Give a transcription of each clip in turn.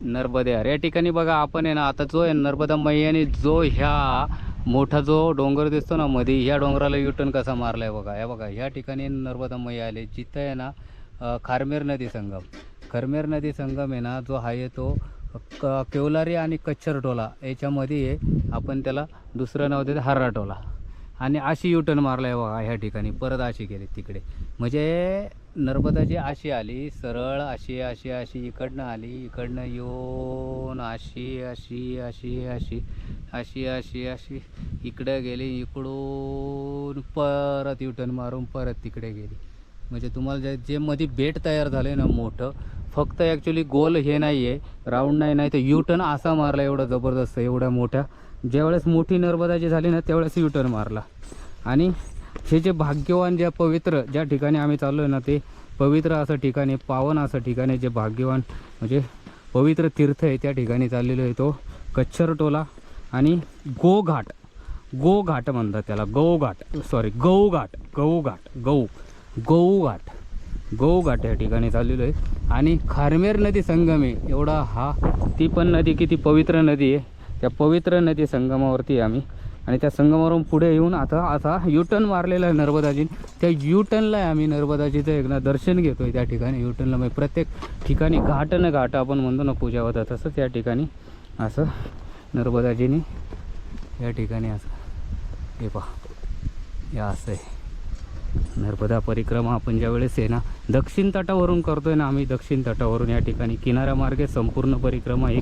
नर्मदे यार या ठिकाणी बघा आपण आहे ना, आता जो आहे नर्मदा मैयाने जो ह्या मोठा जो डोंगर दिसतो ना मध्ये, ह्या डोंगराला युटर्न कसा मारलाय बघा. या बघा ह्या ठिकाणी नर्मदा मैया आले, जिथं आहे ना खारमेर नदी संगम. खारमेर नदी संगम आहे ना जो आहे तो केवलारी आणि कच्छर टोला याच्यामध्ये आहे. आपण त्याला दुसरं नाव देतो हर्रा टोला. आणि अशी युटर्न मारला आहे बघा ह्या ठिकाणी, परत अशी गेली तिकडे. म्हणजे नर्मदा जी अशी आली सरळ, अशी अशी अशी इकडनं आली, इकडनं येऊन अशी अशी अशी अशी अशी अशी अशी इकडं गेली, इकडून परत युटर्न मारून परत तिकडे गेली. म्हणजे तुम्हाला जे मध्ये बेट तयार झालं ना मोठं, फक्त ॲक्च्युली गोल हे नाही आहे, राऊंड नाही तर युटर्न असा मारला एवढा जबरदस्त, एवढ्या मोठ्या. ज्यावेळेस मोठी नर्मदा जी झाली ना त्यावेळेस युटर्न मारला. आणि हे जे भाग्यवान, ज्या पवित्र ज्या ठिकाणी आम्ही चाललो आहे ना, ते पवित्र असं ठिकाणी, पावन असं ठिकाणी, जे भाग्यवान म्हणजे पवित्र तीर्थ आहे त्या ठिकाणी चाललेलो आहे तो कच्छर टोला. आणि गोघाट, गोघाट म्हणतात त्याला, गौघाट, सॉरी गौघाट, गौघाट, गौघाट, गौघाट या ठिकाणी चाललेलो आहे. आणि खारमेर नदी संगम आहे एवढा हा, ती पण नदी किती पवित्र नदी आहे. त्या पवित्र नदी संगमावरती आहे आम्ही. आणि त्या संगमावरून पुढे येऊन आता युटर्न मारलेला आहे नर्मदाजी. त्या युटर्नला आहे आम्ही नर्मदाजीचं एकदा दर्शन घेतो आहे त्या ठिकाणी. युटर्नला म्हणजे प्रत्येक ठिकाणी घाट न घाट आपण म्हणतो ना पूजा होतात, तसं त्या ठिकाणी असं नर्मदाजीने या ठिकाणी असं हे पहा, या असं आहे नर्मदा परिक्रमा. आपण ज्यावेळेस आहे ना दक्षिण तटावरून करतो आहे ना आम्ही, दक्षिण तटावरून या ठिकाणी किनारामार्गे संपूर्ण परिक्रमा, हे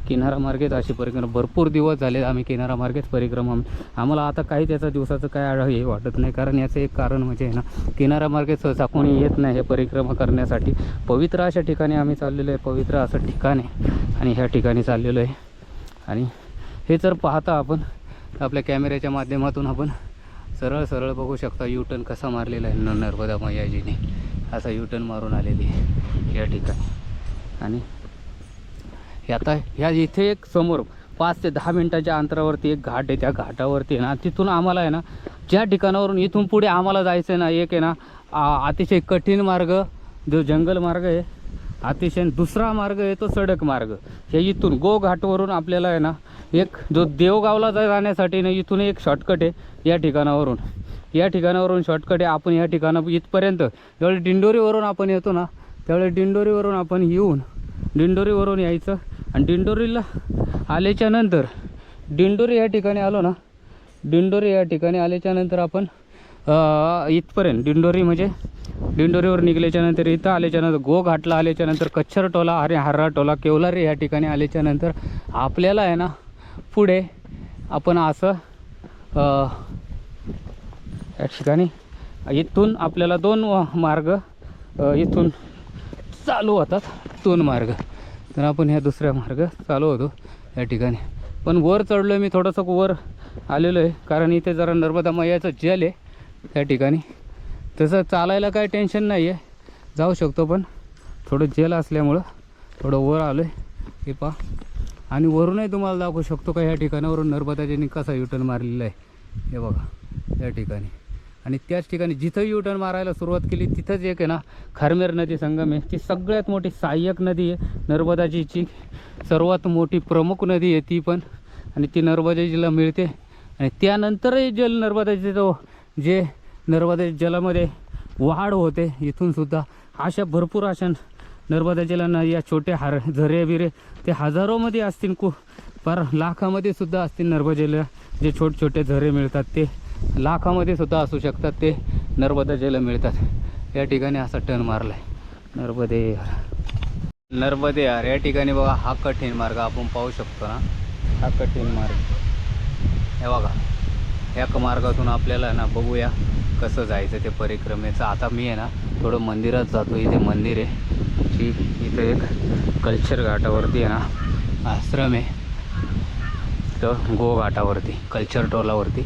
किनारामार्गेच अशी परिक्रमा. भरपूर दिवस झाले आम्ही किनारामार्गेच परिक्रमा. आम्हाला आता काही त्याचा दिवसाचं काय हे वाटत नाही, कारण याचं एक कारण म्हणजे आहे ना किनारामार्गे सहसा कोणी येत नाही हे परिक्रमा करण्यासाठी. पवित्र अशा ठिकाणी आम्ही चाललेलो आहे, पवित्र असं ठिकाण आहे आणि ह्या ठिकाणी चाललेलो आहे. आणि हे जर पाहता आपण आपल्या कॅमेऱ्याच्या माध्यमातून आपण सरळ सरळ बघू शकता युटर्न कसा मारलेला आहे नर्मदा मैयाजीने. असा युटर्न मारून आलेली आहे या ठिकाणी. आणि आता ह्या इथे एक समोर 5 ते 10 मिनटाच्या अंतरावरती एक घाट आहे. त्या घाटावरती आहे ना, तिथून आम्हाला आहे ना ज्या ठिकाणावरून इथून पुढे आम्हाला जायचं आहे ना, एक आहे ना अतिशय कठीण मार्ग जो जंगल मार्ग आहे, अतिशय. दुसरा मार्ग आहे तो सडक मार्ग. हे इथून गोघाटवरून आपल्याला आहे ना एक जो देवगावला जाण्यासाठी ना इथून एक शॉर्टकट आहे या ठिकाणावरून शॉर्टकट आहे. आपण या ठिकाणा इथपर्यंत ज्यावेळी दिंडोरीवरून आपण येतो ना, त्यावेळी दिंडोरीवरून आपण येऊन दिंडोरीवरून यायचं. आणि दिंडोरीला आल्याच्या नंतर दिंडोरी या ठिकाणी आलो ना, दिंडोरी या ठिकाणी आल्याच्या नंतर आपण इथपर्यंत दिंडोरी म्हणजे दिंडोरीवर निघल्याच्यानंतर इथं आल्याच्यानंतर गोघाटला आल्याच्यानंतर कच्छर टोला आणि हर्रा टोला केवलारी या ठिकाणी आल्याच्यानंतर आपल्याला आहे ना पुढे आपण असं या ठिकाणी इथून आपल्याला 2 मार्ग इथून चालू होतात, 2 मार्ग. तर आपण ह्या दुसऱ्या मार्ग चालू होतो या ठिकाणी. पण वर चढलो आहे मी, थोडंसं वर आलेलो आहे कारण इथे जरा नर्मदा मैयाचं जल आहे त्या ठिकाणी. तसं चालायला काही टेन्शन नाही आहे, जाऊ शकतो, पण थोडं जल असल्यामुळं थोडं वर आलो आहे हे पहा. आणि वरूनही तुम्हाला दाखवू शकतो का ह्या ठिकाणावरून नर्मदाजीने कसा युटर्न मारलेला आहे हे बघा या ठिकाणी. आणि त्याच ठिकाणी जिथं युटर्न मारायला सुरुवात केली तिथंच एक आहे ना खारमेर नदी संगम आहे. ती सगळ्यात मोठी सहाय्यक नदी आहे नर्मदाजीची, सर्वात मोठी प्रमुख नदी आहे ती पण. आणि ती नर्मदाजीला मिळते. आणि त्यानंतरही जल नर्मदाजीचं जे नर्मदा जलामध्ये वाढ होते इथून सुद्धा. अशा भरपूर अशा नर्मदाजीला ना या छोटे झरे बिरे ते हजारोमध्ये असतील, पर लाखामध्ये सुद्धा असतील. नर्मदेला जे छोटे झरे मिळतात ते लाखामध्ये सुद्धा असू शकतात, ते नर्मदाजीला मिळतात. या ठिकाणी असा टर्न मारला आहे नर्मदे यार या ठिकाणी बघा. हा कठीण मार्ग आपण पाहू शकतो ना, हा कठीण मार्ग हे बघा. ह्या मार्गातून आपल्याला ना बघूया कसं जायचं ते परिक्रमेचं. आता मी आहे ना थोडं मंदिरात जातो. इथे मंदिर आहे, इथं एक कल्चर घाटावरती आहे ना आश्रम आहे, तर गोघाटावरती कल्चर टोलावरती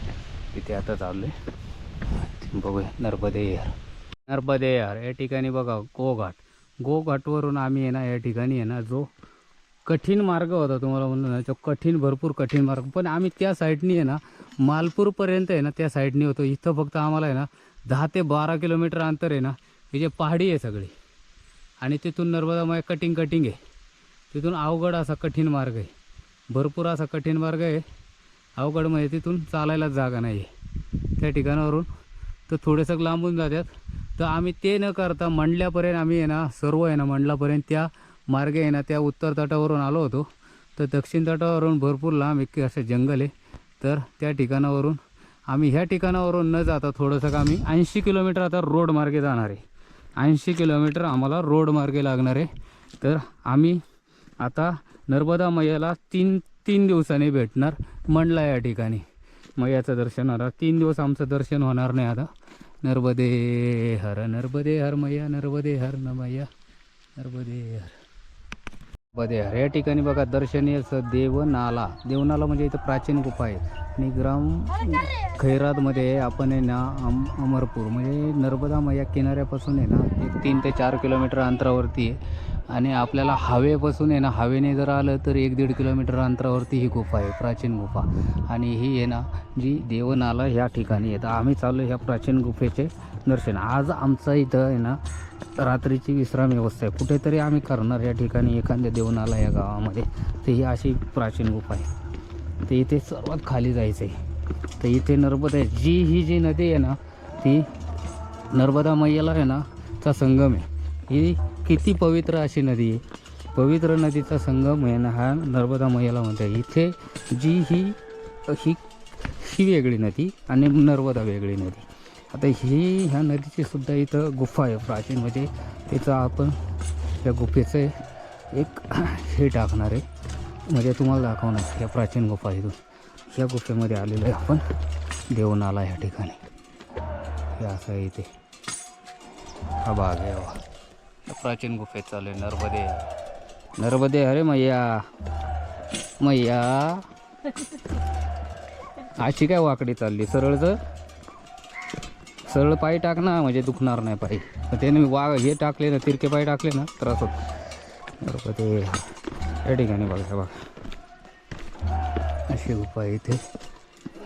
इथे आता चाललो आहे. बघूया नर्मदे यार या ठिकाणी बघा गोघाटवरून आम्ही आहे ना या ठिकाणी आहे ना जो कठीण मार्ग होता तुम्हाला म्हणून ना, तो भरपूर कठीण मार्ग. पण आम्ही त्या साईडनी आहे ना मालपूरपर्यंत आहे ना त्या साईडनी होतो. इथं फक्त आम्हाला आहे ना 10 ते 12 किलोमीटर अंतर आहे ना, हे जे पहाडी आहे सगळी. आणि तिथून नर्मदा मैया कटिंग आहे. तिथून अवघड असा कठीण मार्ग आहे, भरपूर असा कठीण मार्ग आहे, अवघड म्हणजे तिथून चालायलाच जागा नाही आहे त्या ठिकाणावरून. तर थोडंसं लांबून जातात. तर आम्ही ते न करता मंडल्यापर्यंत आम्ही आहे ना सर्व आहे ना मंडलापर्यंत त्या मार्गे आहे ना त्या उत्तर तटावरून आलो होतो. तर दक्षिण तटावरून भरपूर लांब एक असं जंगल आहे. तर त्या ठिकाणावरून आम्ही ह्या ठिकाणावरून न जाता थोडंसं आम्ही 80 किलोमीटर आता रोड मार्गे जाणार आहे. 80 किलोमीटर आम्हाला रोड मार्गे लागणार आहे. तर आम्ही आता नर्मदा मैयाला तीन दिवसांनी भेटणार मंडला या ठिकाणी. मैयाचं दर्शन होणार. 3 दिवस आमचं दर्शन होणार नाही आता. नर्मदे हर मैया, नर्मदे हर न मैया, नर्मदे हर. बदेहर या ठिकाणी बघा दर्शनीय असं देवनाला. देवनाला म्हणजे इथं प्राचीन गुफा आहे. आणि खैरातमध्ये आपण आहे ना अमरपूर म्हणजे नर्मदा मैया किनाऱ्यापासून आहे ना एक 3 ते 4 किलोमीटर अंतरावरती आहे. आणि आपल्याला हवेपासून आहे ना हवेने जर आलं तर 1-1.5 किलोमीटर अंतरावरती ही गुफा आहे, प्राचीन गुफा. आणि ही आहे ना जी देवनाला ह्या ठिकाणी आहे. तर आम्ही चाललो ह्या प्राचीन गुफेचे दर्शन. आज आमचा इथं आहे ना रात्रीची विश्राम व्यवस्था आहे, कुठेतरी आम्ही करणार या ठिकाणी एखाद्या देवनाला या गावामध्ये. तर ही अशी प्राचीन गुफा आहे. तर इथे सर्वात खाली जायचं आहे. तर इथे नर्मदा आहे, ही जी नदी आहे ना ती नर्मदा मैयाला आहे ना चा संगम आहे. ही किती पवित्र अशी नदी आहे. पवित्र नदीचा संगम आहे ना हा नर्मदा मैयाला म्हणते. इथे जी ही वेगळी नदी आणि नर्मदा वेगळी नदी. आता ह्या नदीची सुद्धा इथं गुफा आहे प्राचीन. म्हणजे त्याचं आपण या गुफेचं एक हे टाकणार आहे, म्हणजे तुम्हाला दाखवणार या प्राचीन गुफा इथून. ह्या गुफेमध्ये आलेलो आहे आपण देवनाला ह्या ठिकाणी. हे असं आहे इथे हा भाग आहे बा. प्राचीन गुफेत चालू आहे. नर्मदे अरे मैया मैया. अशी काय वाकडी चालली? सरळ पाय टाक ना, म्हणजे दुखणार नाही पाय. त्याने हे टाकले ना तिरके पाय टाकले ना त्रास होतो. नर्मदे या ठिकाणी बघा बघा अशी गुफा आहे इथे.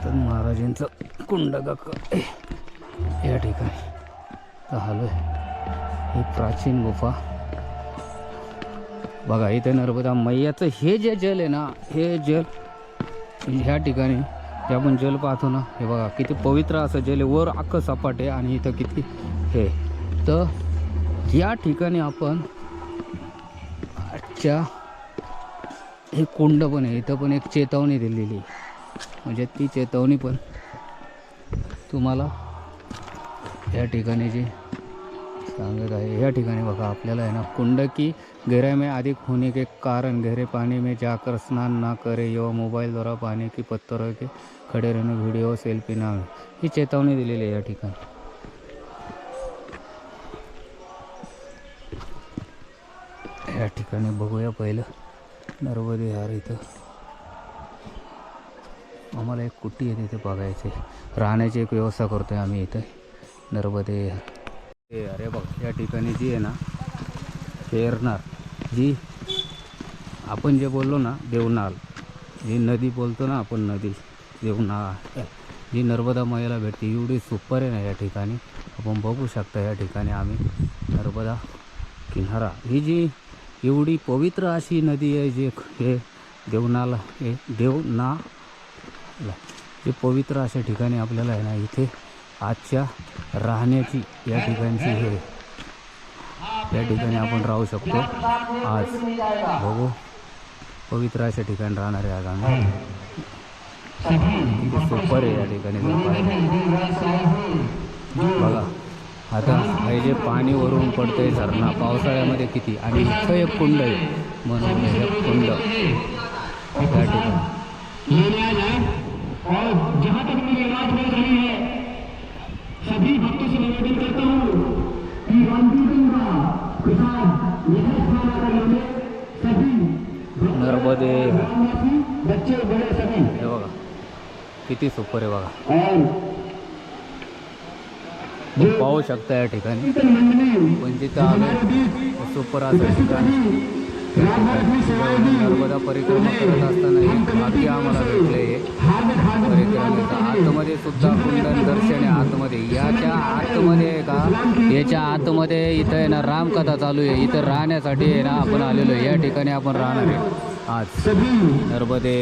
तर महाराजांचं कुंडक या ठिकाणी झालं. ही प्राचीन गुफा बघा. इथे नर्मदा मैयाचं हे जे जल आहे ना, हे जल ह्या ठिकाणी जे आपण जल पाहतो ना, हे बघा किती पवित्र असं जल आहे. वर अख्खं सपाट आहे आणि इथं किती हे. तर या ठिकाणी आपण आजच्या हे कुंड पण आहे. इथं पण एक चेतावणी दिलेली आहे, म्हणजे ती चेतावणी पण तुम्हाला या ठिकाणी जी सांगत आहे. या ठिकाणी बघा आपल्याला आहे ना कुंड की गहराई में अधिक होने के कारण गहरे पानी में जाकर स्नान ना करे एवं मोबाईल द्वारा पानी की पत्थरों के खड़े रहने व्हिडिओ सेल्फी ना हो, ही चेतावणी दिलेली आहे या ठिकाणी. या ठिकाणी बघूया पहिलं नर्मदे हर. इथं आम्हाला एक कुटी आहे तिथे बघायचे. राहण्याची एक व्यवस्था करतोय आम्ही इथं नर्मदे हर. अरे बघ या ठिकाणी जी आहे ना पेरणार जी आपण जे बोललो ना देवनाल, जी नदी बोलतो ना आपण नदी देवनाल, जी नर्मदा मैयाला भेटते एवढी सुपर आहे ना या ठिकाणी. आपण बघू शकता या ठिकाणी आम्ही नर्मदा किनारा. ही जी एवढी पवित्र अशी नदी आहे जी हे देवनाला हे देवनाला जे पवित्र अशा ठिकाणी आपल्याला आहे ना इथे आजच्या राहण्याची या ठिकाणची हे या ठिकाणी आपण राहू शकतो. आज बघू पवित्र अशा ठिकाणी राहणार आहे आज आम्ही. सुपर आहे या ठिकाणी बघा. आता हे जे पाणी वरून पडतंय झरणा पावसाळ्यामध्ये किती, आणि इथं एक कुंड आहे म्हणून हे कुंड या ठिकाणी. सभी भक्तों से निवेदन करता हूँ कि रामदेव सभी नर्मदे बच्चे बड़े सभी हे बघा किती सुपर आहे बघा. पाहू शकता या ठिकाणी. पण जिथं आलो सुपर असं ठिकाण नर्मदा परिक्रमा करत असताना एक भाग्य आम्हाला भेटलं आहे परिक्रमेचं. आतमध्ये सुद्धा कुंडन दर्शन आहे आतमध्ये. याच्या आतमध्ये आहे का, याच्या आतमध्ये इथं आहे ना रामकथा चालू आहे. इथं राहण्यासाठी आहे ना आपण आलेलो आहे. या ठिकाणी आपण राहणार आहे आज. नर्मदे